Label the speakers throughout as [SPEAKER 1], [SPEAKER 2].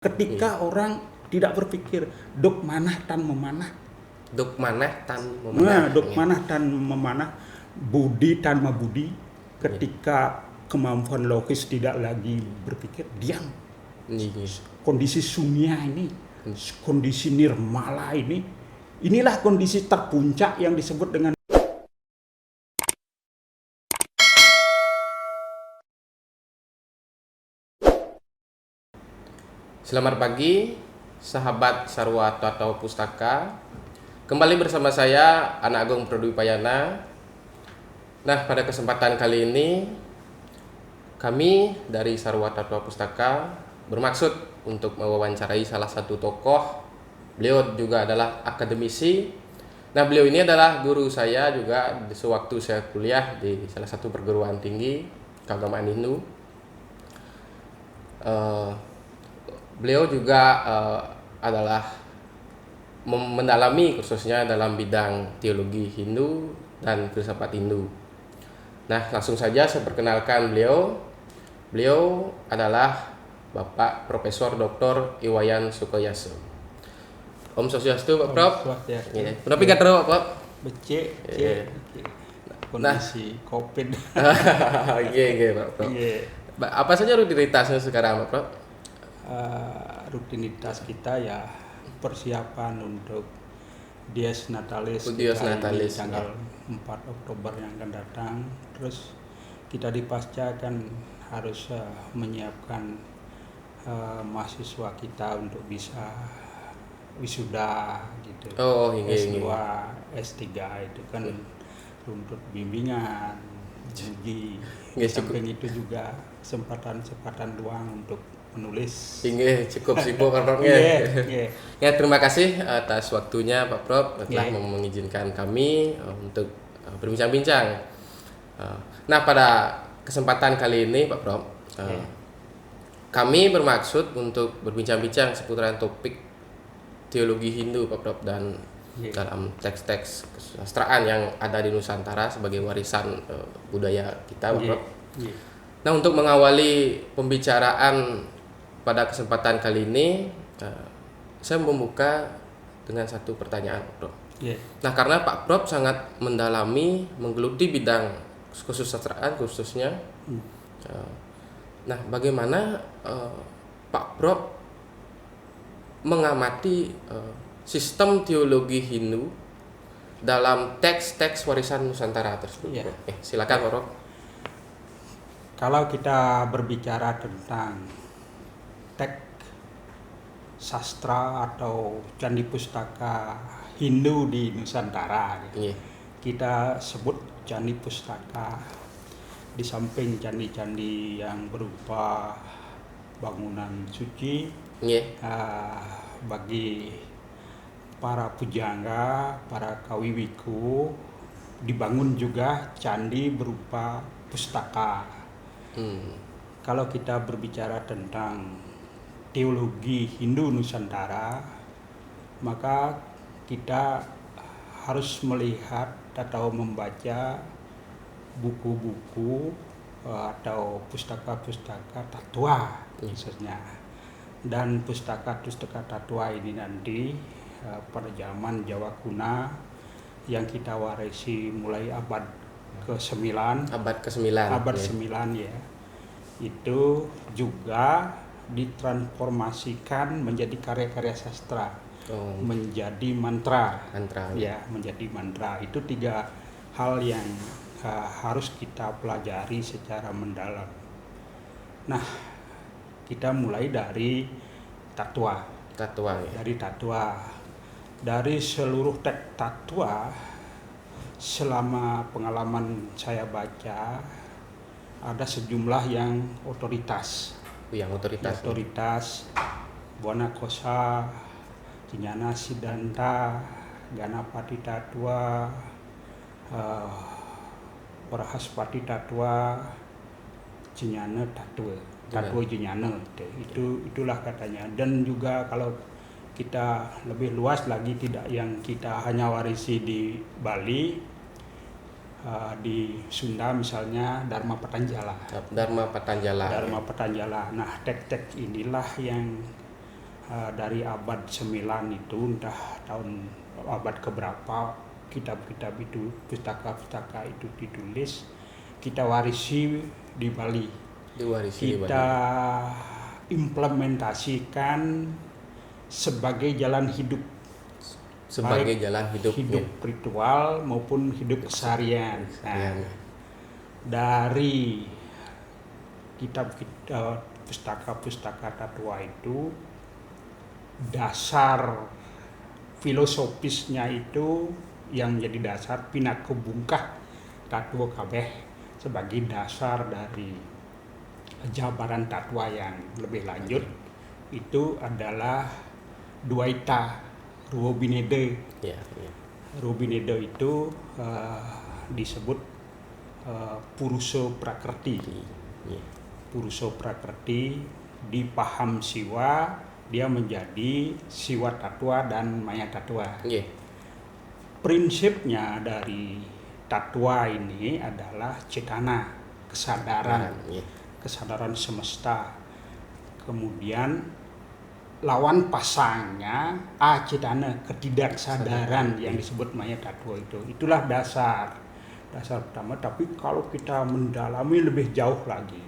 [SPEAKER 1] Ketika orang tidak berpikir dok manah tan memanah.
[SPEAKER 2] Duk manah tan memanah.
[SPEAKER 1] Dok manah tan memanah, budi tanpa budi. Ketika kemampuan logis tidak lagi berpikir, diam. Kondisi sunya ini, kondisi nirmala ini, inilah kondisi terpuncak yang disebut dengan
[SPEAKER 2] Selamat pagi, sahabat Sarwa atau Pustaka. Kembali bersama saya, Anak Agung Pradwipayana. Nah, pada kesempatan kali ini, kami dari Sarwa atau Pustaka bermaksud untuk mewawancarai salah satu tokoh. Beliau juga adalah akademisi. Nah, beliau ini adalah guru saya juga sewaktu saya kuliah di salah satu perguruan tinggi keagamaan Hindu. Beliau juga adalah mendalami khususnya dalam bidang teologi Hindu dan filsafat Hindu. Nah, langsung saja saya perkenalkan beliau. Beliau adalah Bapak Profesor Dr. Iwayan Sukoyaso. Om Swastiastu, Pak Prof. Kenapa nggak terlalu, Pak?
[SPEAKER 1] becek, kondisi COVID.
[SPEAKER 2] Iya, Pak Prof. Apa saja rutinitasnya sekarang, Pak Prof?
[SPEAKER 1] Rutinitas kita ya persiapan untuk Dies Natalis,
[SPEAKER 2] Dies Natalis
[SPEAKER 1] tanggal 4 Oktober yang akan datang. Terus kita di pasca kan harus menyiapkan mahasiswa kita untuk bisa wisuda gitu. S2, S3 itu kan untuk bimbingan, uji. Di samping itu juga kesempatan luang untuk menulis.
[SPEAKER 2] Cukup sibuk Pak Prof. Ya, terima kasih atas waktunya Pak Prof telah mengizinkan kami untuk berbincang-bincang. Nah, pada kesempatan kali ini Pak Prof, kami bermaksud untuk berbincang-bincang seputaran topik teologi Hindu Pak Prof dan dalam teks-teks kesusastraan yang ada di Nusantara sebagai warisan budaya kita Pak Prof. Nah, untuk mengawali pembicaraan pada kesempatan kali ini, saya membuka dengan satu pertanyaan, Prof. Nah, karena Pak Prof sangat mendalami, menggeluti bidang kesusastraan khususnya. Nah, bagaimana Pak Prof mengamati sistem teologi Hindu dalam teks-teks warisan Nusantara tersebut? Silakan, Pak Prof.
[SPEAKER 1] Kalau kita berbicara tentang teks sastra atau candi pustaka Hindu di Nusantara, kita sebut candi pustaka. Di samping candi-candi yang berupa bangunan suci, bagi para pujangga, para kawiwiku, dibangun juga candi berupa pustaka. Kalau kita berbicara tentang teologi Hindu Nusantara, maka kita harus melihat atau membaca buku-buku atau pustaka-pustaka tatwa khususnya. Dan pustaka-pustaka tatwa ini nanti pada zaman Jawa Kuna yang kita warisi mulai abad ke-9 ya, itu juga ditransformasikan menjadi karya-karya sastra, menjadi mantra. Menjadi mantra. Itu 3 hal yang harus kita pelajari secara mendalam. Nah, kita mulai dari tatwa. Dari seluruh teks tatwa, selama pengalaman saya baca, ada sejumlah yang otoritas. Buana Kosa, Cinyana Siddhanta, Ganapati Tatwa, Prahaspati Tatwa, Cinyana Tatwa Cinyana. Itulah katanya. Dan juga kalau kita lebih luas lagi, tidak yang kita hanya warisi di Bali, di Sunda misalnya Dharma Patanjala. Nah, teks-teks inilah yang dari abad 9 itu, entah tahun abad keberapa, kitab-kitab itu, pustaka-pustaka itu ditulis, kita warisi di Bali. Kita implementasikan sebagai jalan hidup.
[SPEAKER 2] Sebagai jalan hidup
[SPEAKER 1] ritual maupun hidup keseharian. Nah, dari kitab-kitab pustaka-pustaka Tatua itu, dasar filosofisnya itu yang menjadi dasar pinakebungkah Tatua kabeh sebagai dasar dari jabaran Tatua yang lebih lanjut itu adalah Duaita Ruobinede. Ruobinede itu disebut Puruso Prakrti. Puruso Prakrti di paham Siwa, dia menjadi Siwa Tatua dan Maya Tatua. Prinsipnya dari Tatua ini adalah cetana, kesadaran, kesadaran semesta. Kemudian lawan pasangnya acetana, ketidaksadaran yang disebut Maya Tatua itu. Itulah dasar pertama. Tapi kalau kita mendalami lebih jauh lagi,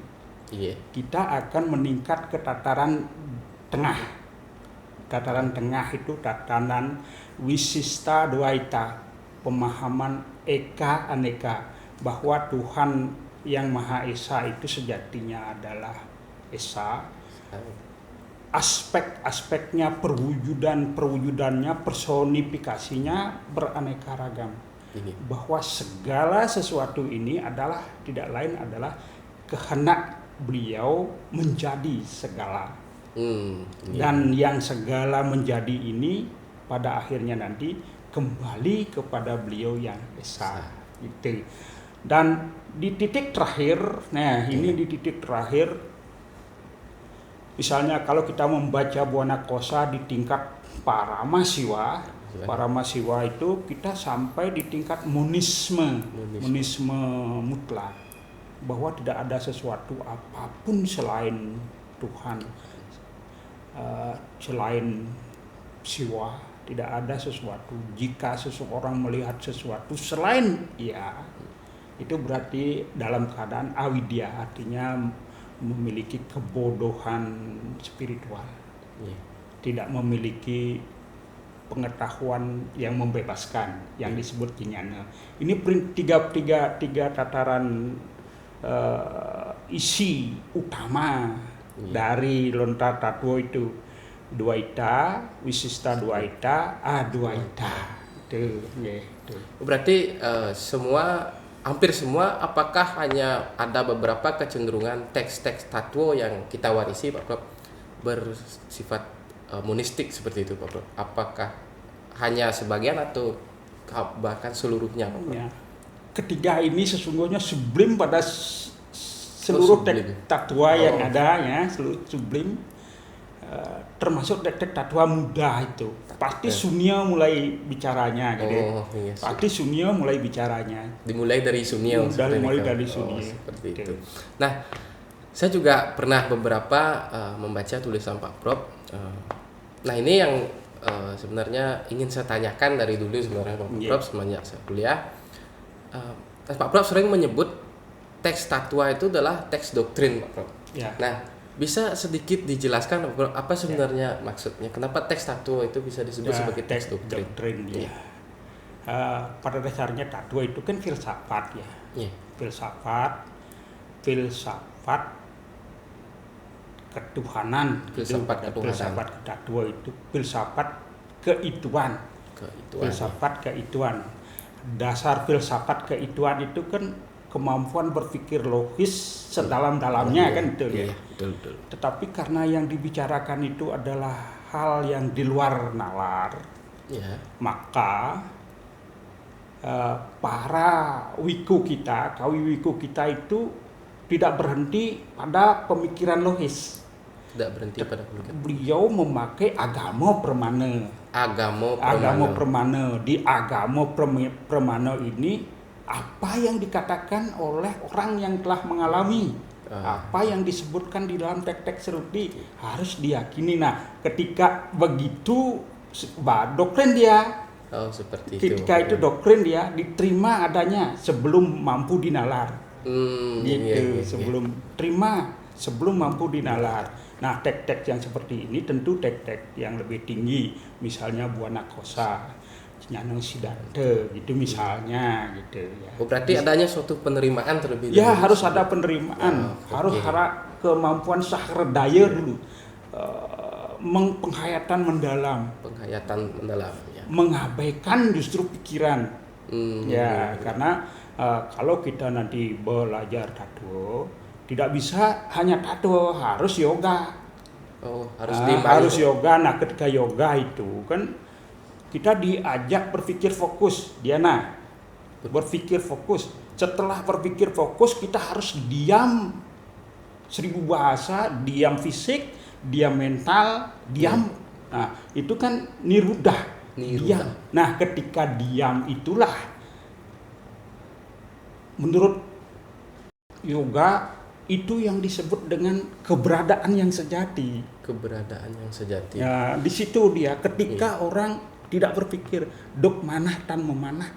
[SPEAKER 1] kita akan meningkat ke tataran tengah. Tataran tengah itu tataran Wisista Dwaita, pemahaman eka aneka, bahwa Tuhan yang Maha Esa itu sejatinya adalah Esa. Aspek-aspeknya, perwujudannya, personifikasinya beraneka ragam. Bahwa segala sesuatu ini adalah tidak lain adalah kehendak beliau menjadi segala. Dan yang segala menjadi ini pada akhirnya nanti kembali kepada beliau yang Esa. Itu. Dan di titik terakhir, di titik terakhir, misalnya kalau kita membaca Buana Kosa di tingkat Paramasiwa itu kita sampai di tingkat monisme mutlak, bahwa tidak ada sesuatu apapun selain Tuhan, selain Siwa, tidak ada sesuatu. Jika seseorang melihat sesuatu selain itu berarti dalam keadaan awidya, artinya memiliki kebodohan spiritual, tidak memiliki pengetahuan yang membebaskan, yang disebut jnana. Ini tiga tataran isi utama dari lontar tatua itu: Dwaita, Wisista Dwaita, Adwaita. Itu.
[SPEAKER 2] Berarti hampir semua, apakah hanya ada beberapa kecenderungan teks-teks Tatua yang kita warisi, Pak Prof, bersifat monistik seperti itu, Pak Prof? Apakah hanya sebagian atau bahkan seluruhnya, Pak Prof?
[SPEAKER 1] Ketiga ini sesungguhnya sublim pada seluruh teks Tatua yang ada, seluruh sublim, termasuk teks Tatua muda itu. Pasti Sunnya mulai bicaranya, Pasti Sunnya mulai bicaranya.
[SPEAKER 2] Dimulai dari Sunnya.
[SPEAKER 1] Dari Sunnya.
[SPEAKER 2] Seperti itu. Nah, saya juga pernah beberapa membaca tulisan Pak Prof. Nah, ini yang sebenarnya ingin saya tanyakan dari dulu sebenarnya Pak Prof, semenjak saya kuliah. Pak Prof sering menyebut teks Tatua itu adalah teks doktrin, Pak Prof. Nah, bisa sedikit dijelaskan apa sebenarnya maksudnya? Kenapa teks Tatua itu bisa disebut sebagai teks doktrin?
[SPEAKER 1] Pada dasarnya Tatua itu kan filsafat filsafat ketuhanan. Filsafat Tatua itu filsafat keituan. Filsafat keituan. Dasar filsafat keituan itu kan kemampuan berpikir logis sedalam-dalamnya, kan itu.
[SPEAKER 2] Betul.
[SPEAKER 1] Tetapi karena yang dibicarakan itu adalah hal yang di luar nalar, maka para kawi wiku kita itu tidak berhenti pada pemikiran logis. Beliau memakai agama permana. Di agama permana ini, apa yang dikatakan oleh orang yang telah mengalami Apa yang disebutkan di dalam teks-teks seruti harus diyakini. Nah, ketika begitu doktrin dia.
[SPEAKER 2] Seperti
[SPEAKER 1] ketika itu doktrin dia diterima adanya sebelum mampu dinalar. Sebelum terima, sebelum mampu dinalar. Nah, teks-teks yang seperti ini tentu teks-teks yang lebih tinggi, misalnya Buana Kosa, Nyaneng Siddhartha gitu misalnya gitu ya.
[SPEAKER 2] Berarti adanya suatu penerimaan terlebih
[SPEAKER 1] dahulu. Ya, harus ada penerimaan. Harus ada kemampuan sahredaya dulu. Penghayatan mendalam.
[SPEAKER 2] Ya.
[SPEAKER 1] Mengabaikan justru pikiran. Karena kalau kita nanti belajar tato, tidak bisa hanya tato, harus yoga. Harus yoga. Nah, ketika yoga itu kan kita diajak berpikir fokus, Diana. Berpikir fokus. Setelah berpikir fokus, kita harus diam 1000 bahasa, diam fisik, diam mental, diam. Nah, itu kan nirudah. Diam. Nah, ketika diam itulah menurut yoga itu yang disebut dengan keberadaan yang sejati. Ya, di situ dia ketika orang tidak berpikir dok manah tan memanah.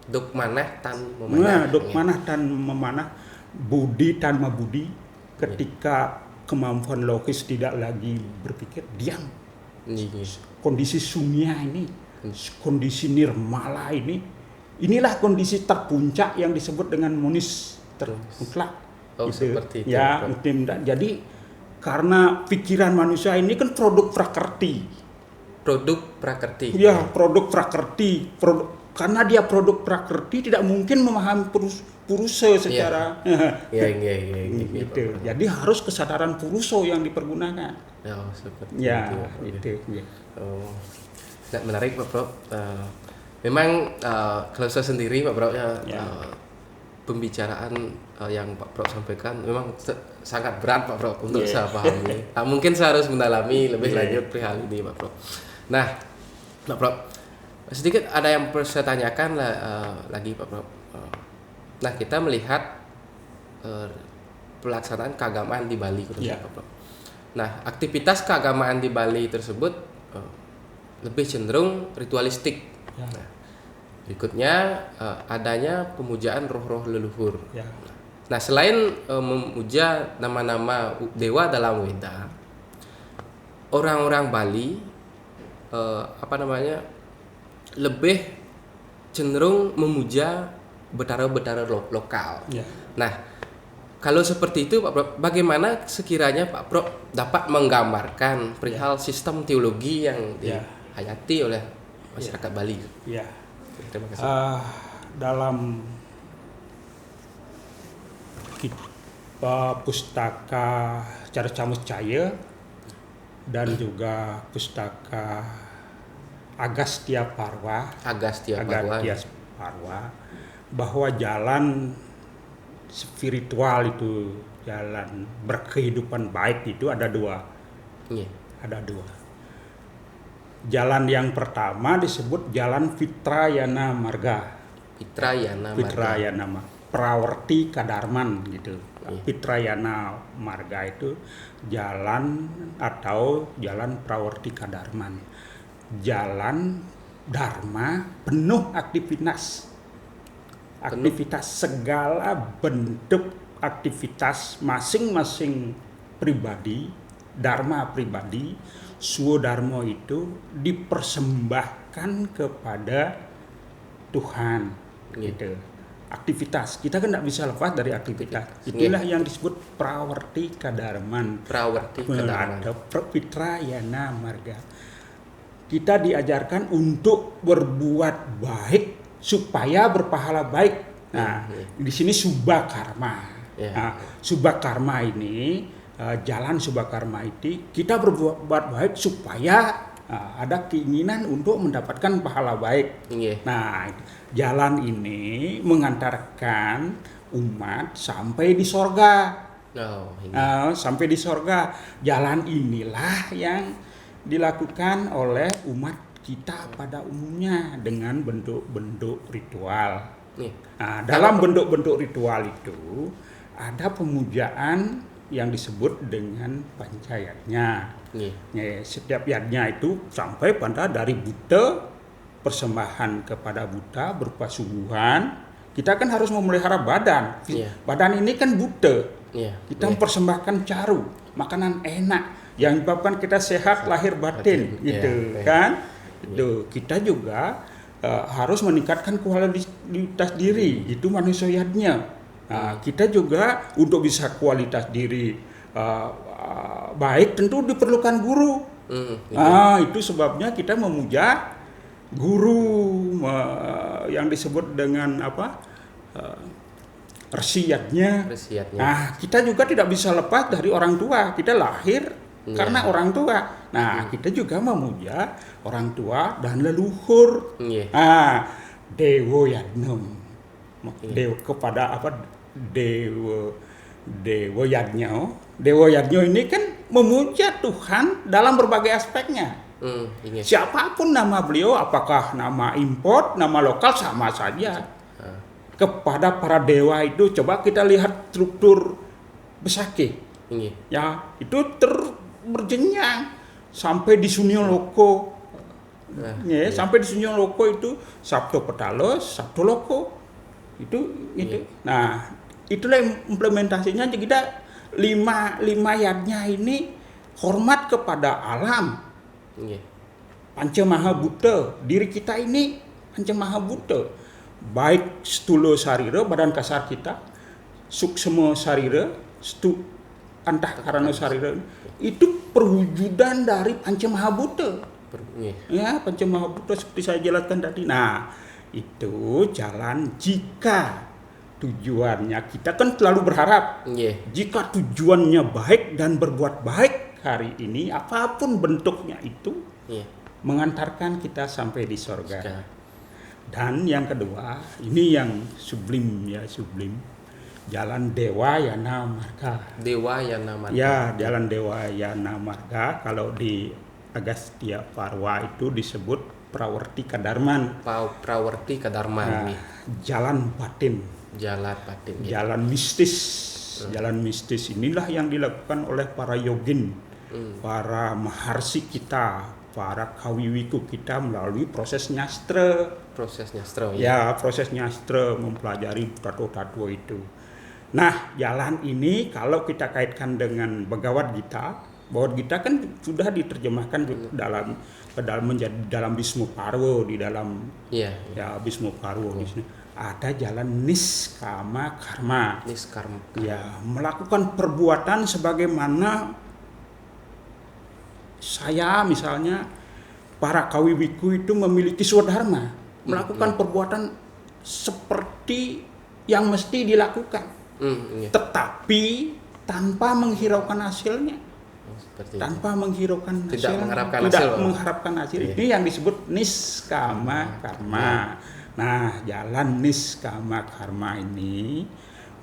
[SPEAKER 1] Nah, dok manah tan memanah, budi tanpa budi. Ketika kemampuan logis tidak lagi berpikir, diam. Kondisi sunya ini, kondisi nirmala ini, inilah kondisi terpuncak yang disebut dengan monis termutlak.
[SPEAKER 2] Seperti itu.
[SPEAKER 1] Ya, jadi karena pikiran manusia ini kan produk prakerti. Ya, produk prakerti. Karena dia produk prakerti tidak mungkin memahami purusa secara gitu. Jadi harus kesadaran purusa yang dipergunakan.
[SPEAKER 2] Seperti
[SPEAKER 1] itu.
[SPEAKER 2] Sangat menarik Pak Bro. Memang kalau saya sendiri Pak Bro pembicaraan yang Pak Bro sampaikan memang sangat berat Pak Bro untuk saya pahami. Mungkin saya harus mendalami lebih lanjut perihal ini Pak Bro. Nah, Pak Bro, sedikit ada yang perlu saya tanyakan lagi Pak Bro. Nah, kita melihat pelaksanaan keagamaan di Bali khususnya Pak Bro. Nah, aktivitas keagamaan di Bali tersebut lebih cenderung ritualistik. Nah, berikutnya adanya pemujaan roh-roh leluhur. Nah, selain memuja nama-nama dewa dalam Weda, orang-orang Bali lebih cenderung memuja betara-betara lokal. Nah, kalau seperti itu Pak Bro, bagaimana sekiranya Pak Bro dapat menggambarkan perihal sistem teologi yang dihayati oleh masyarakat Bali? Terima kasih.
[SPEAKER 1] Dalam pustaka Carca Mescaya dan juga pustaka Agastya Parwa bahwa jalan spiritual itu, jalan berkehidupan baik itu ada dua. Jalan yang pertama disebut jalan Fitrayana Marga. Prawarti Kadarman gitu. Fitrayana Marga itu jalan atau jalan Prawarti Kadarman. Jalan Dharma penuh aktivitas segala bentuk aktivitas masing-masing pribadi, dharma pribadi, Swadharma itu dipersembahkan kepada Tuhan gitu. Aktivitas kita kan tidak bisa lepas dari aktivitas. Itulah yang disebut Prawarti Kadarman. Atau Fitrayana Marga. Kita diajarkan untuk berbuat baik supaya berpahala baik. Nah, di sini subha karma. Nah, subha karma ini jalan subha karma itu kita berbuat baik supaya ada keinginan untuk mendapatkan pahala baik. Nah, jalan ini mengantarkan umat sampai di sorga. Sampai di sorga. Jalan inilah yang dilakukan oleh umat kita pada umumnya dengan bentuk-bentuk ritual. Nah, dalam bentuk-bentuk ritual itu ada pemujaan yang disebut dengan pancayatnya. Setiap yatnya itu sampai pada dari Buddha, persembahan kepada Buddha berupa sungguhan. Kita kan harus memelihara badan. Badan ini kan Buddha. Kita mempersembahkan caru, makanan enak yang menyebabkan kita sehat lahir batin, gitu kan. Itu kita juga harus meningkatkan kualitas diri, itu manusianya. Nah, kita juga untuk bisa kualitas diri baik tentu diperlukan guru. Itu sebabnya kita memuja guru yang disebut dengan resiyatnya. Nah, kita juga tidak bisa lepas dari orang tua. Kita lahir karena orang tua. Nah, kita juga memuja orang tua dan leluhur. Dewa Yadnom. Kepada Dewa Yadnyo. Dewa Yadnyo ini kan memuja Tuhan dalam berbagai aspeknya. Siapapun nama beliau, apakah nama import, nama lokal, sama saja. Kepada para dewa itu coba kita lihat struktur besake. Ya, itu berjenjang sampai di Sunyo Loko. Sampai di Sunyo Loko itu Sabto Petalos, Sabto Loko. Itu. Nah, itulah implementasinya. Kita lima yatnya ini hormat kepada alam. Panca Maha Buddha, diri kita ini Panca Maha Buddha. Baik stulo sarira, badan kasar kita, suksma sarira, antahkarana sarira, itu perwujudan dari Panca Maha Buddha. Panca Maha Buddha seperti saya jelaskan tadi. Nah, itu jalan jika tujuannya, kita kan selalu berharap jika tujuannya baik dan berbuat baik hari ini, apapun bentuknya itu mengantarkan kita sampai di surga. Dan yang kedua, ini yang sublim, jalan Dewa Yana Marga. Jalan Dewa Yana Marga. Kalau di Agastya Parwa itu disebut Prawarti Kadarman. Jalan batin. Jalan mistis. Jalan mistis inilah yang dilakukan oleh para yogin, para maharsi kita, para kawiwiku kita melalui proses nyastra. Proses nyastra mempelajari tato-tato itu. Nah, jalan ini kalau kita kaitkan dengan Bhagavad Gita kan sudah diterjemahkan menjadi dalam Bhisma Parwa, di dalam Bhisma Parwa di sini. Ada jalan niskama karma. Melakukan perbuatan sebagaimana saya misalnya, para kawiwiku itu memiliki swadharma, melakukan perbuatan seperti yang mesti dilakukan, tetapi tanpa menghiraukan hasilnya. Tidak mengharapkan hasil. Ini yang disebut niskama karma. Nah, jalan niskama karma ini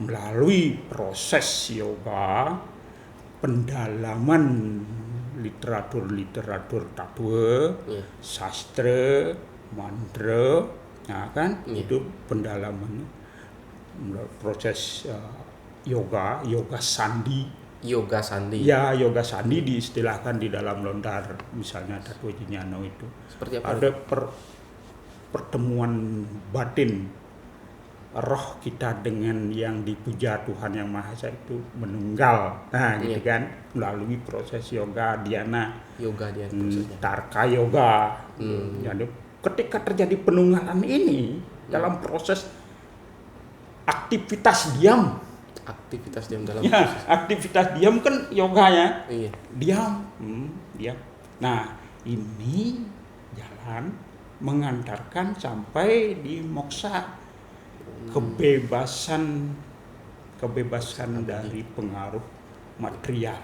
[SPEAKER 1] melalui proses yoga, pendalaman literatur tattwa, sastra, mantra, itu pendalaman proses yoga sandi. Yoga sandi diistilahkan di dalam Londar, misalnya Tattwa Jnana itu.
[SPEAKER 2] Seperti apa?
[SPEAKER 1] Ada pertemuan batin roh kita dengan yang dipuja Tuhan Yang Maha Esa itu menunggal. Nah, gitu kan, melalui proses yoga dhyana. Tarka yoga. Jadi ketika terjadi penunggalan ini dalam proses aktivitas diam dalam aktivitas diam kan yoga ya. Diam. Nah, ini jalan mengantarkan sampai di moksa, kebebasan dari pengaruh material.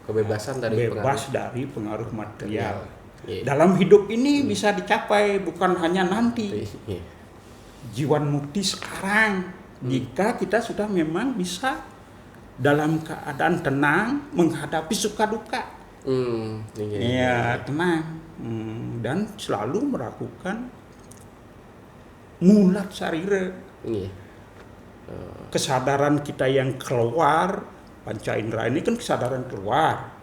[SPEAKER 1] Bebas dari pengaruh material. Dalam hidup ini bisa dicapai, bukan hanya nanti. Jiwan mukti sekarang. Jika kita sudah memang bisa dalam keadaan tenang menghadapi suka duka. Tenang. Dan selalu melakukan mulat sarira. kesadaran kita yang keluar, panca indera ini kan kesadaran keluar,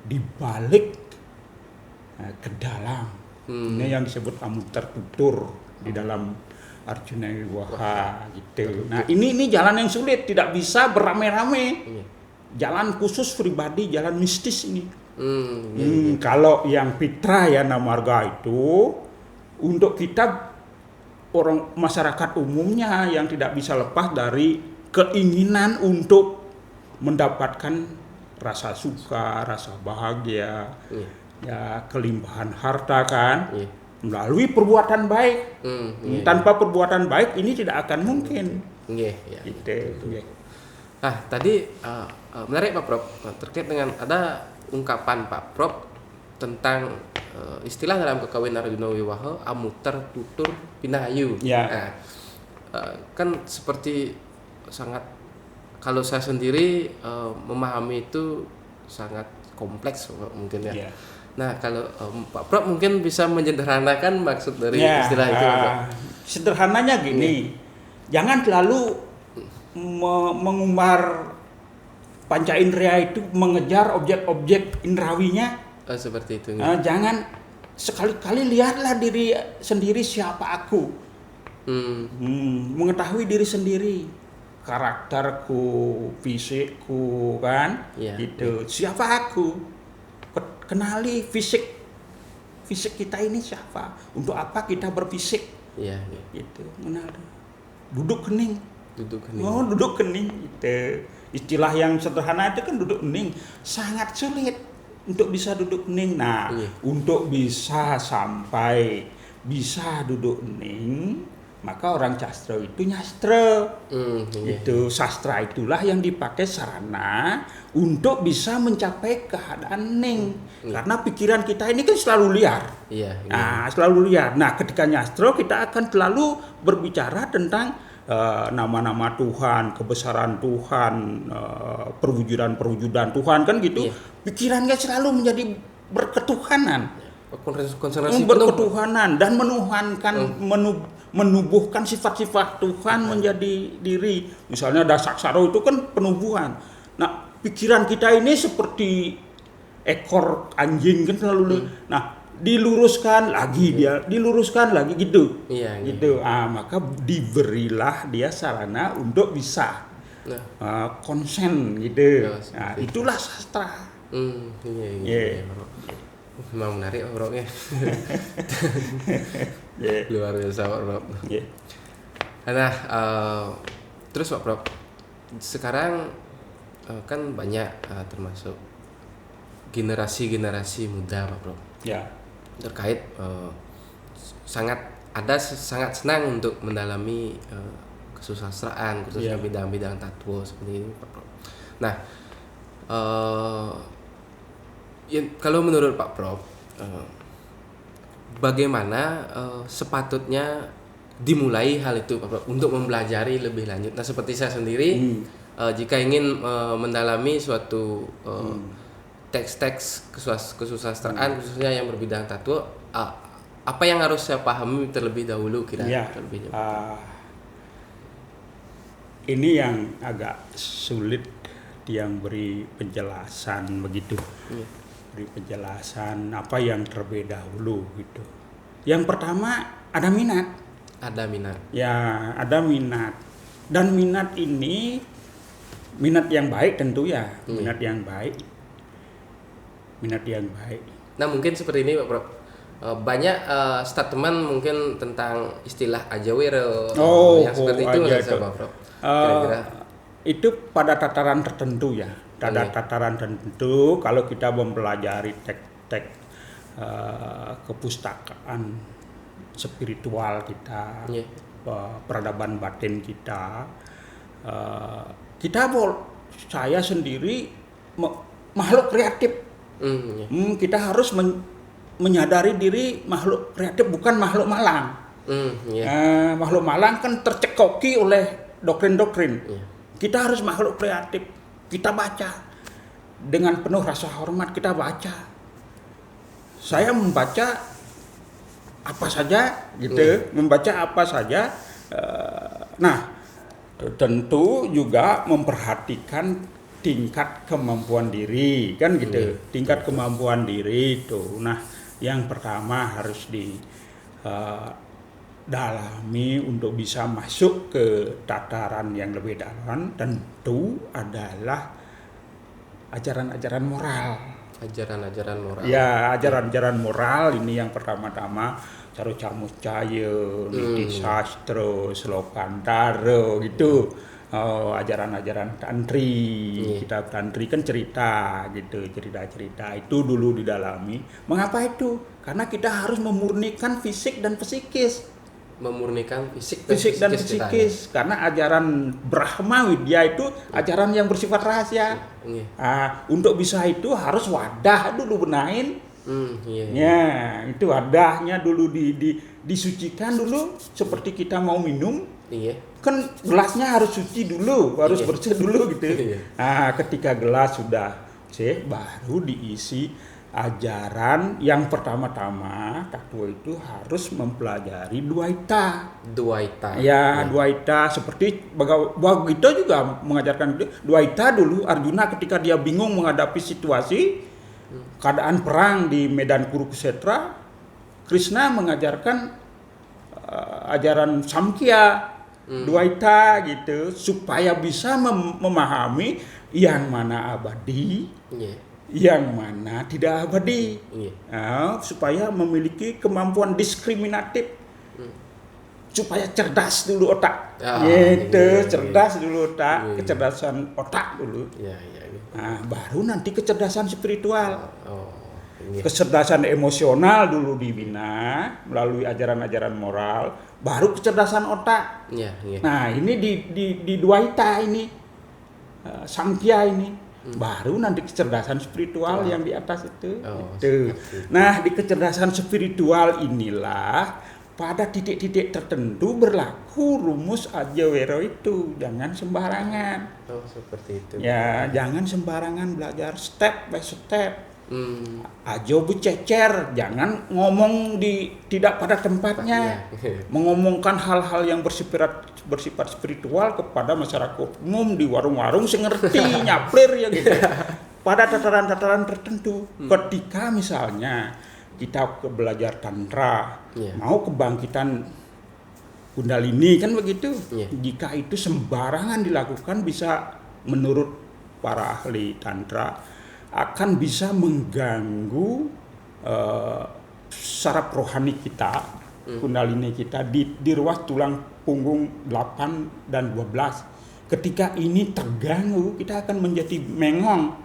[SPEAKER 1] dibalik ke dalam. Ini yang disebut amutar tutur di dalam Arjuna Wiwaha gitu. Nah ini jalan yang sulit, tidak bisa beramai-ramai. Jalan khusus pribadi, jalan mistis ini. Kalau yang Fitrayana Marga itu untuk kita orang masyarakat umumnya yang tidak bisa lepas dari keinginan untuk mendapatkan rasa suka, rasa bahagia, ya kelimpahan harta kan, melalui perbuatan baik. Tanpa perbuatan baik ini tidak akan mungkin. Gitu.
[SPEAKER 2] Nah tadi menarik Pak Prof, terkait dengan ada ungkapan Pak Prof tentang istilah dalam kekawinan Arjuna Wiwaha amuter tutur pinahayu. Nah, kan seperti sangat, kalau saya sendiri memahami itu sangat kompleks mungkin ya. Nah kalau Pak Prof mungkin bisa menyederhanakan maksud dari istilah itu Pak.
[SPEAKER 1] Sederhananya gini, jangan terlalu mengumbar panca indera itu mengejar objek-objek indrawinya.
[SPEAKER 2] Seperti itu.
[SPEAKER 1] Jangan, sekali-kali lihatlah diri sendiri, siapa aku. Mengetahui diri sendiri, karakterku, fisikku kan, gitu. Siapa aku? Kenali fisik kita ini siapa? Untuk apa kita berfisik? Gitu. Mengenal. Duduk kening. Duduk kening. Gitu. Istilah yang sederhana itu kan duduk kening, sangat sulit untuk bisa duduk kening. Nah, untuk bisa sampai bisa duduk kening, maka orang sastra itu nyastra. Itu sastra itulah yang dipakai sarana untuk bisa mencapai keadaan ning. Karena pikiran kita ini kan selalu liar. Selalu liar. Nah, ketika nyastra kita akan selalu berbicara tentang nama-nama Tuhan, kebesaran Tuhan, perwujudan Tuhan kan gitu. Pikirannya selalu menjadi berketuhanan, berketuhanan dan menuhankan, menubuhkan sifat-sifat Tuhan menjadi diri. Misalnya Dasaksara itu kan penubuhan. Nah, pikiran kita ini seperti ekor anjing kan selalu. Nah, diluruskan lagi gitu. Gitu. Maka diberilah dia sarana untuk bisa konsen gitu. Nah, itulah sastra.
[SPEAKER 2] Memang menarik Prof-nya. Luar biasa Prof. Nah, terus Pak Prof, sekarang kan banyak termasuk generasi muda Pak Prof. Terkait sangat senang untuk mendalami kesusastraan, khususnya bidang-bidang tatwa seperti ini Pak Prof. Nah, kalau menurut Pak Prof, bagaimana sepatutnya dimulai hal itu Pak Prof untuk mempelajari lebih lanjut? Nah, seperti saya sendiri, jika ingin mendalami suatu teks-teks kesusastraan khususnya yang berbidang tatwa, apa yang harus saya pahami terlebih dahulu terlebih jauh?
[SPEAKER 1] Ini yang agak sulit yang beri penjelasan begitu. Beri penjelasan apa yang terlebih dahulu gitu. Yang pertama ada minat.
[SPEAKER 2] Ada
[SPEAKER 1] minat. Dan minat ini minat yang baik tentu ya, minat yang baik.
[SPEAKER 2] Nah, mungkin seperti ini Pak Prof. Banyak statement mungkin tentang istilah ajawira yang seperti itu Pak Prof. Kira-kira
[SPEAKER 1] itu pada tataran tertentu ya. Tataran tertentu kalau kita mempelajari teks kepustakaan spiritual kita, peradaban batin kita, saya sendiri makhluk kreatif. Kita harus menyadari diri makhluk kreatif, bukan makhluk malang. Makhluk malang kan tercekoki oleh doktrin-doktrin. Kita harus makhluk kreatif. Kita baca dengan penuh rasa hormat, kita baca. Saya membaca apa saja gitu, membaca apa saja. Nah, tentu juga memperhatikan tingkat kemampuan diri, kan gitu. Tingkat kemampuan diri itu. Nah, yang pertama harus dalami untuk bisa masuk ke tataran yang lebih dalam, tentu adalah ajaran-ajaran moral.
[SPEAKER 2] Ajaran-ajaran moral.
[SPEAKER 1] Ya, ajaran-ajaran moral ini yang pertama-tama Caro Camus Cahyo, Niti Sastro, Slokantaro gitu. Ajaran-ajaran tantri, kitab tantri kan cerita gitu, cerita-cerita itu dulu didalami. Mengapa itu? Karena kita harus memurnikan fisik dan psikis.
[SPEAKER 2] Memurnikan fisik
[SPEAKER 1] dan psikis karena ajaran Brahma Widya itu ajaran yang bersifat rahasia. Untuk bisa itu harus wadah dulu benahin. Ya, itu wadahnya dulu disucikan dulu seperti kita mau minum. Kan gelasnya harus suci dulu, harus bersih dulu gitu. Ketika gelas sudah bersih, baru diisi ajaran yang pertama-tama Tattwa itu harus mempelajari Dwaita. Dwaita seperti Bhagavata juga mengajarkan Dwaita dulu. Arjuna ketika dia bingung menghadapi situasi keadaan perang di medan Kurukshetra, Krishna mengajarkan ajaran Samkhya, Dwaita gitu, supaya bisa memahami yang mana abadi, yang mana tidak abadi, supaya memiliki kemampuan diskriminatif, supaya cerdas dulu otak, cerdas dulu otak, kecerdasan otak dulu, baru nanti kecerdasan spiritual, kecerdasan emosional dulu dibina melalui ajaran-ajaran moral, baru kecerdasan otak. Nah ini di Dwaita ini, Samkhya ini. Baru nanti kecerdasan spiritual yang di atas itu. Nah, di kecerdasan spiritual inilah pada titik-titik tertentu berlaku rumus Ajawero itu. Jangan sembarangan.
[SPEAKER 2] Seperti itu.
[SPEAKER 1] Ya, jangan sembarangan belajar step by step. Ajo bececer, jangan ngomong tidak pada tempatnya. Mengomongkan hal-hal yang bersifat spiritual kepada masyarakat umum di warung-warung ngerti nyaplir ya gitu. Pada tataran-tataran tertentu. Ketika misalnya kita belajar tantra, mau kebangkitan Kundalini kan begitu. Jika itu sembarangan dilakukan bisa menurut para ahli tantra akan bisa mengganggu saraf rohani kita, Kundalini kita di ruas tulang punggung 8 dan 12. Ketika ini terganggu, kita akan menjadi mengong.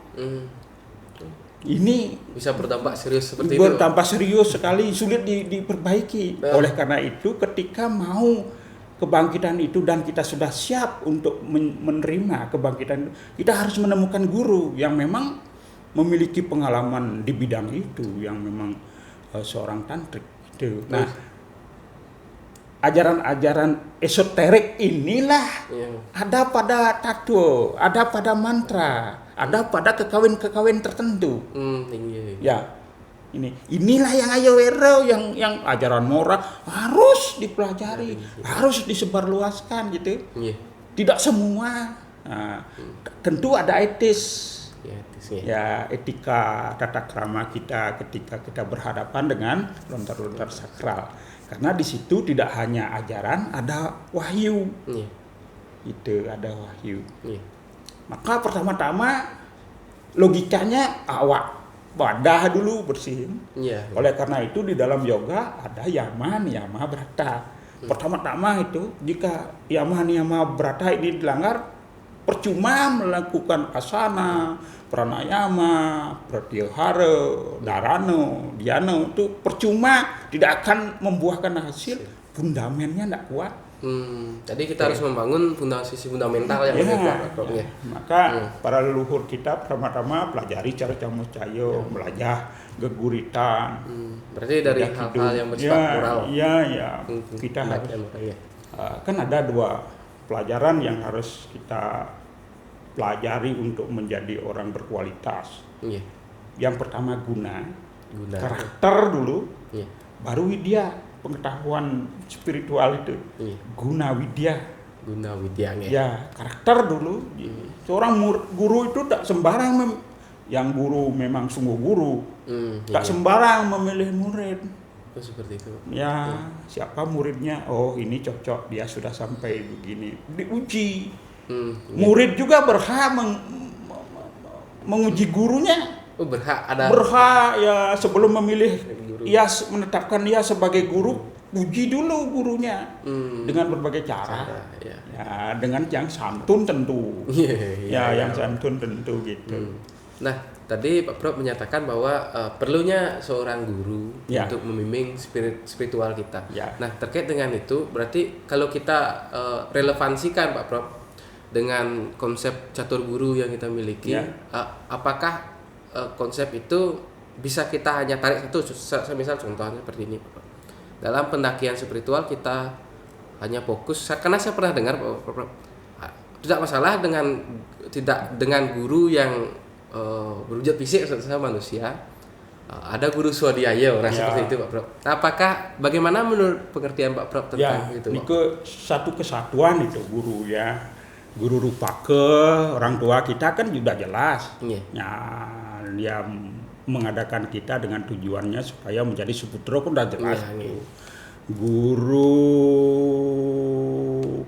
[SPEAKER 1] Ini
[SPEAKER 2] bisa berdampak serius seperti itu.
[SPEAKER 1] Berdampak serius sekali, sulit diperbaiki. Oleh karena itu, ketika mau kebangkitan itu dan kita sudah siap untuk menerima kebangkitan itu, kita harus menemukan guru yang memang memiliki pengalaman di bidang itu, yang memang seorang tantrik itu. Nah, ajaran-ajaran esoterik inilah ada pada tattwa, ada pada mantra, ada pada kekawin-kekawin tertentu. Ya, inilah yang Ajawero, yang ajaran moral harus dipelajari, harus disebarluaskan gitu. Tidak semua. Tentu ada etis. Ya, etika tata krama kita ketika kita berhadapan dengan lontar-lontar sakral. Karena di situ tidak hanya ajaran, ada wahyu. Itu ada wahyu. Maka pertama-tama logikanya awak wadah dulu bersihin. Oleh karena itu di dalam yoga ada yama, niyama, brata. Pertama-tama itu jika yama, niyama, brata ini dilanggar, percuma melakukan asana, pranayama, pratyahara, dharana, dhyana, itu percuma, tidak akan membuahkan hasil, fundamennya tidak kuat.
[SPEAKER 2] Jadi kita harus membangun sisi fundamental yang lebih kuat.
[SPEAKER 1] Maka para leluhur kita pertama-tama pelajari Caro Camus Cahyo, belajar geguritan.
[SPEAKER 2] Berarti dari hal-hal yang bersifat moral.
[SPEAKER 1] Iya. Kita harus. Kan ada dua pelajaran yang harus kita pelajari untuk menjadi orang berkualitas. Yang pertama guna. Karakter dulu, baru widya, pengetahuan spiritual itu. Guna widya,
[SPEAKER 2] Guna Widya
[SPEAKER 1] ya karakter dulu. Seorang guru itu tak sembarang yang guru memang sungguh guru, tak sembarang memilih murid.
[SPEAKER 2] Oh, seperti itu.
[SPEAKER 1] Ya, siapa muridnya? Oh, ini cocok, dia sudah sampai begini. Diuji. Murid juga berhak menguji gurunya.
[SPEAKER 2] Oh, berhak
[SPEAKER 1] ya sebelum memilih menetapkan dia sebagai guru, uji dulu gurunya dengan berbagai cara. Ya, dengan yang santun tentu. Yang santun tentu gitu.
[SPEAKER 2] Nah, tadi Pak Prof menyatakan bahwa perlunya seorang guru untuk membimbing spiritual kita. Nah, terkait dengan itu berarti kalau kita relevansikan Pak Prof dengan konsep catur guru yang kita miliki, apakah konsep itu bisa kita hanya tarik satu, misal contohnya seperti ini, Pak. Dalam pendakian spiritual kita hanya fokus, karena saya pernah dengar, Pak, tidak masalah dengan guru yang berwujud fisik sama manusia, ada guru swadhyaya seperti itu, Pak Prof. Nah, apakah bagaimana menurut pengertian Pak Prof tentang itu?
[SPEAKER 1] Ini satu kesatuan itu guru ya. Guru rupa orang tua kita kan sudah jelas. Dia mengadakan kita dengan tujuannya supaya menjadi suputra pun sudah jelas. Guru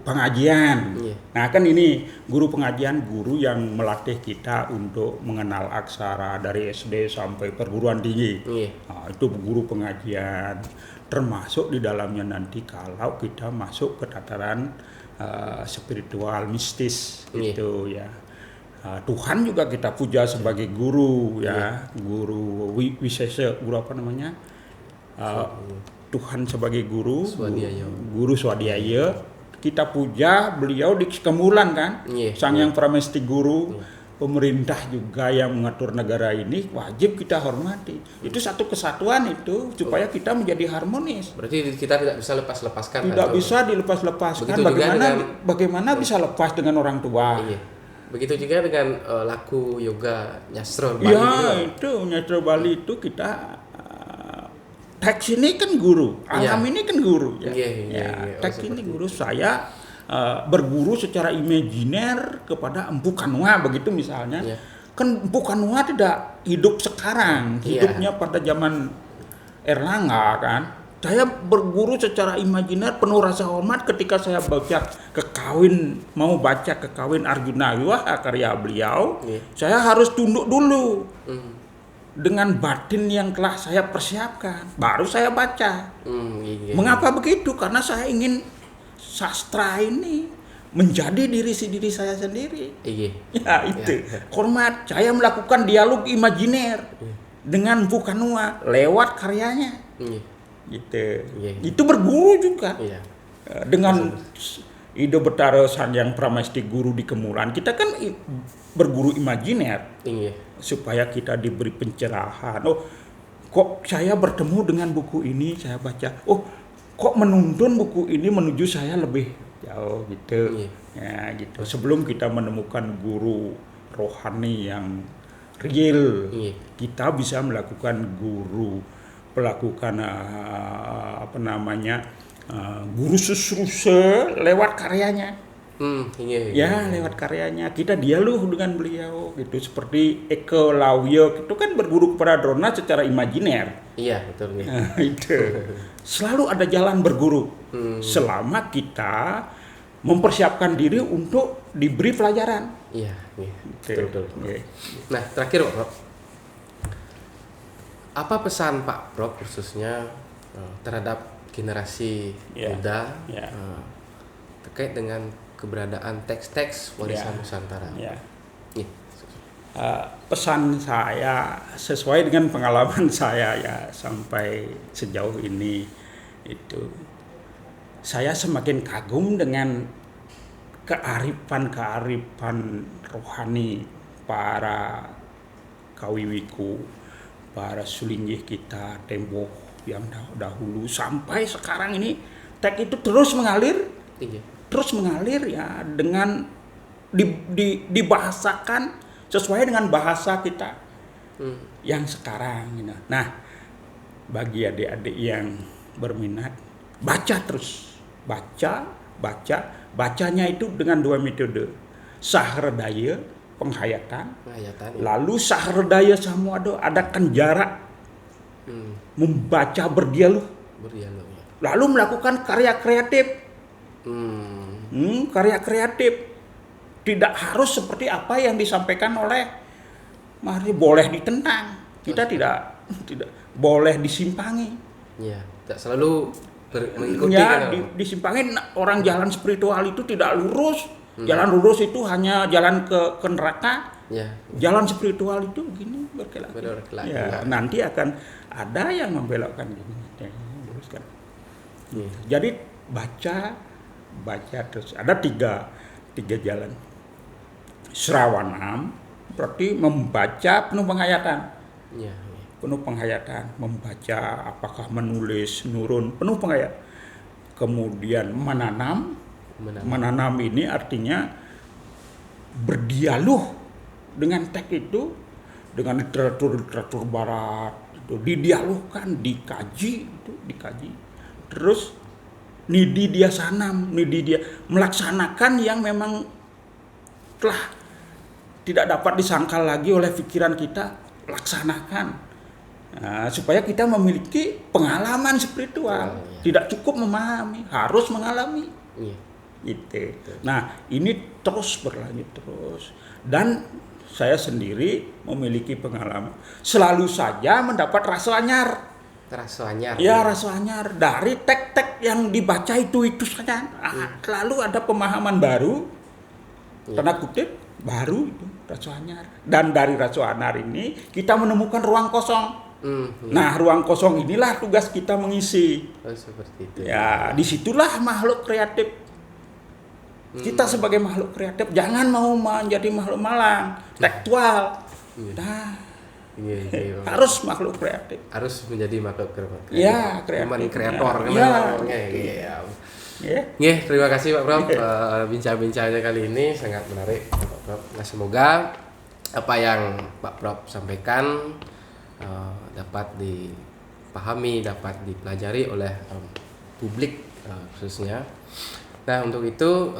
[SPEAKER 1] pengajian. Nah, kan ini guru pengajian, guru yang melatih kita untuk mengenal aksara dari SD sampai perguruan tinggi. Nah, itu guru pengajian. Termasuk di dalamnya nanti kalau kita masuk ke tataran spiritual mistis gitu ya. Tuhan juga kita puja sebagai guru ya, guru wisesa, guru apa namanya? Tuhan sebagai guru swadhyaya. Kita puja beliau di kemulan kan, Sang Yang Pramesti Guru. Pemerintah juga yang mengatur negara ini wajib kita hormati. Itu satu kesatuan itu supaya kita menjadi harmonis.
[SPEAKER 2] Berarti kita tidak bisa lepaskan.
[SPEAKER 1] Tidak bisa dilepas-lepaskan. Bagaimana bisa lepas dengan orang tua?
[SPEAKER 2] Begitu juga dengan laku yoga Nyastro Bali.
[SPEAKER 1] Itu Nyastro Bali itu kita teks ini kan guru, alam ini kan guru. Teks ini guru saya. Berguru secara imajiner kepada Empu Kanua begitu misalnya. Kan Empu Kanua tidak hidup sekarang, hidupnya pada zaman Erlangga kan. Saya berguru secara imajiner penuh rasa hormat ketika saya mau baca kekawin Arjuna Wiwaha karya beliau. Saya harus tunduk dulu dengan batin yang telah saya persiapkan, baru saya baca. Mengapa begitu? Karena saya ingin sastra ini menjadi diri saya sendiri. Ya itu. Hormat. Saya melakukan dialog imajiner dengan Empu Kanua lewat karyanya. Gitu. Itu berguru juga. Dengan Ido Betara Sang Yang Pramesti Guru di Kemulan, kita kan berguru imajiner. Supaya kita diberi pencerahan. Oh, kok saya bertemu dengan buku ini, saya baca. Oh, kok menuntun buku ini menuju saya lebih jauh gitu. Ya gitu. Sebelum kita menemukan guru rohani yang real, kita bisa melakukan guru susruse lewat karyanya. Lewat karyanya kita dialog dengan beliau gitu. Seperti Eko Lawyo itu kan berguru kepada Drona secara imajiner.
[SPEAKER 2] Betul.
[SPEAKER 1] Itu selalu ada jalan berguru selama kita mempersiapkan diri untuk diberi pelajaran.
[SPEAKER 2] Betul. Nah, terakhir Pak Prof, apa pesan Pak Prof khususnya terhadap generasi muda terkait dengan keberadaan teks-teks warisan Nusantara?
[SPEAKER 1] Pesan saya sesuai dengan pengalaman saya ya sampai sejauh ini itu, saya semakin kagum dengan kearifan rohani para kawiwiku, para sulinggih kita tempo yang dahulu sampai sekarang ini teks itu terus mengalir ya, dengan dibahasakan sesuai dengan bahasa kita yang sekarang. Nah, bagi adik-adik yang berminat, baca terus, baca bacanya itu dengan 2 metode. Sahradaya, penghayatan.
[SPEAKER 2] Ya.
[SPEAKER 1] Lalu sahradaya samuado, adakan jarak membaca berdialog.
[SPEAKER 2] Ya.
[SPEAKER 1] Lalu melakukan karya kreatif. Karya kreatif. Tidak harus seperti apa yang disampaikan oleh Mahri, boleh ditentang. Kita tidak boleh disimpangi.
[SPEAKER 2] Ya, tidak selalu mengikuti.
[SPEAKER 1] Ya, disimpangin. Orang jalan spiritual itu tidak lurus. Jalan lurus itu hanya jalan ke neraka.
[SPEAKER 2] Ya.
[SPEAKER 1] Jalan spiritual itu begini berkelak. Ya, nanti akan ada yang membelokkan gini. Luruskan. Jadi baca terus. Ada tiga jalan. Srawanam berarti membaca penuh penghayatan.
[SPEAKER 2] Ya.
[SPEAKER 1] Penuh penghayatan, membaca, apakah menulis, nurun, penuh penghayatan. Kemudian menanam ini artinya berdialog dengan teks itu, dengan literatur barat itu didialogkan, dikaji. Terus nidi dia melaksanakan yang memang telah tidak dapat disangkal lagi oleh pikiran kita, laksanakan. Nah, supaya kita memiliki pengalaman spiritual. Tidak cukup memahami, harus mengalami. Gitu. Nah, ini terus berlanjut terus. Dan saya sendiri memiliki pengalaman. Selalu saja mendapat rasa anyar. Ya, rasa anyar dari teks-teks yang dibaca itu saja. Lalu ada pemahaman baru, tanda kutip baru itu rasa anyar. Dan dari rasa anyar ini kita menemukan ruang kosong. Nah, ruang kosong inilah tugas kita mengisi.
[SPEAKER 2] Seperti itu.
[SPEAKER 1] Ya, disitulah makhluk kreatif. Kita sebagai makhluk kreatif jangan mau menjadi makhluk malang, tekstual. Nah, harus makhluk kreatif.
[SPEAKER 2] Harus menjadi makhluk kreatif.
[SPEAKER 1] Ya, kreatif.
[SPEAKER 2] Kreator. Terima kasih Pak Prof. Bincang-bincangnya kali ini sangat menarik Pak Prof. Nah, semoga apa yang Pak Prof sampaikan dapat dipahami, dapat dipelajari oleh publik khususnya. Nah, untuk itu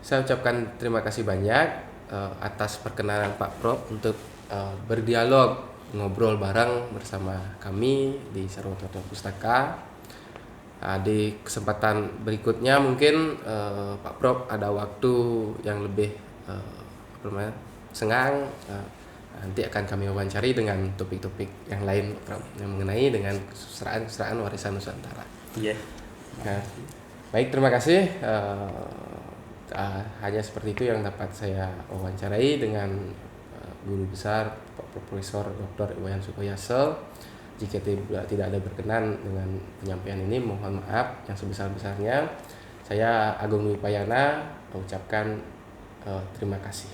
[SPEAKER 2] saya ucapkan terima kasih banyak atas perkenanan Pak Prof untuk berdialog, ngobrol bareng bersama kami di Sarwototo Pustaka. Di kesempatan berikutnya mungkin Pak Prof ada waktu yang lebih senggang, nanti akan kami wawancari dengan topik-topik yang lain yang mengenai dengan kesusastraan warisan Nusantara. Nah, baik, terima kasih. Hanya seperti itu yang dapat saya wawancarai dengan guru besar Pak Profesor Dr. Iwayan Sukoyasel. Jika tidak ada berkenan dengan penyampaian ini, mohon maaf yang sebesar-besarnya. Saya Agung Wipayana mengucapkan terima kasih.